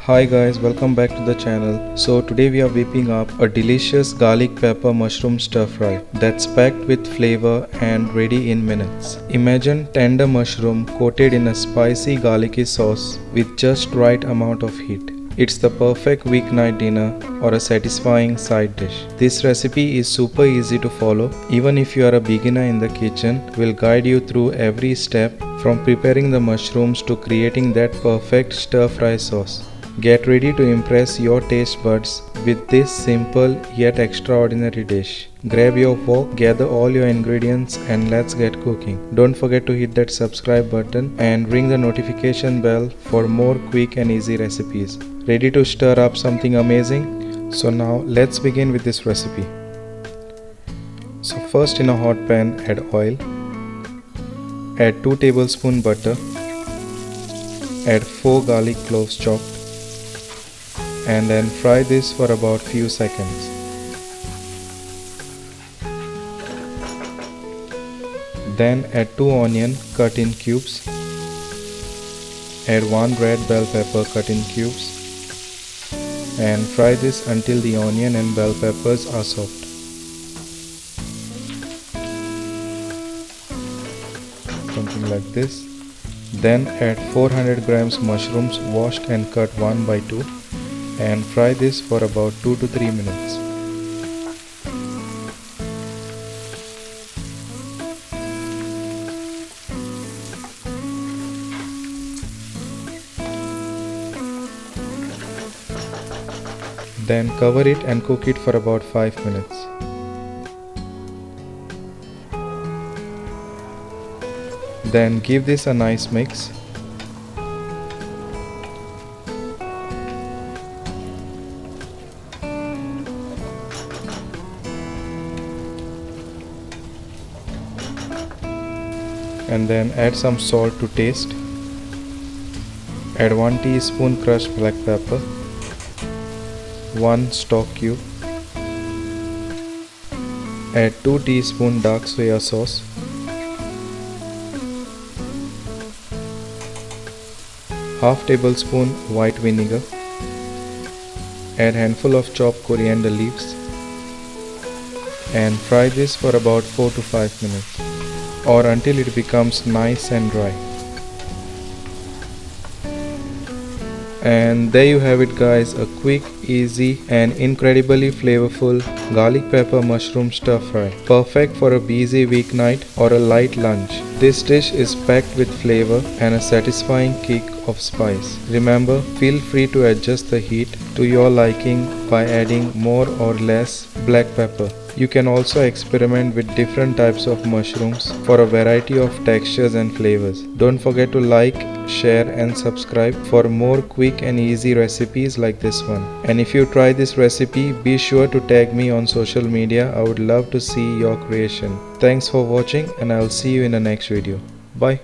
Hi guys, welcome back to the channel. So today we are whipping up a delicious garlic pepper mushroom stir fry that's packed with flavor and ready in minutes. Imagine tender mushroom coated in a spicy garlicky sauce with just right amount of heat. It's the perfect weeknight dinner or a satisfying side dish. This recipe is super easy to follow. Even if you are a beginner in the kitchen, we'll guide you through every step from preparing the mushrooms to creating that perfect stir fry sauce. Get ready to impress your taste buds with this simple yet extraordinary dish. Grab your wok, gather all your ingredients and let's get cooking. Don't forget to hit that subscribe button and ring the notification bell for more quick and easy recipes. Ready to stir up something amazing? So now let's begin with this recipe. So first in a hot pan add oil. Add 2 tablespoons butter. Add 4 garlic cloves chopped. And then fry this for about few seconds. Then add 2 onions cut in cubes. Add 1 red bell pepper cut in cubes. And fry this until the onion and bell peppers are soft. Something like this. Then add 400 grams mushrooms washed and cut 1 by 2. And fry this for about 2 to 3 minutes. Then cover it and cook it for about 5 minutes. Then give this a nice mix. And then add some salt to taste. Add 1 teaspoon crushed black pepper, 1 stock cube. Add 2 teaspoon dark soya sauce, half tablespoon white vinegar. Add handful of chopped coriander leaves and fry this for about 4 to 5 minutes. Or until it becomes nice and dry. And there you have it guys, a quick, easy and incredibly flavorful garlic pepper mushroom stir fry. Perfect for a busy weeknight or a light lunch. This dish is packed with flavor and a satisfying kick of spice. Remember, feel free to adjust the heat to your liking by adding more or less black pepper. You can also experiment with different types of mushrooms for a variety of textures and flavors. Don't forget to like, share and subscribe for more quick and easy recipes like this one. And if you try this recipe, be sure to tag me on social media. I would love to see your creation. Thanks for watching and I'll see you in the next video. Bye.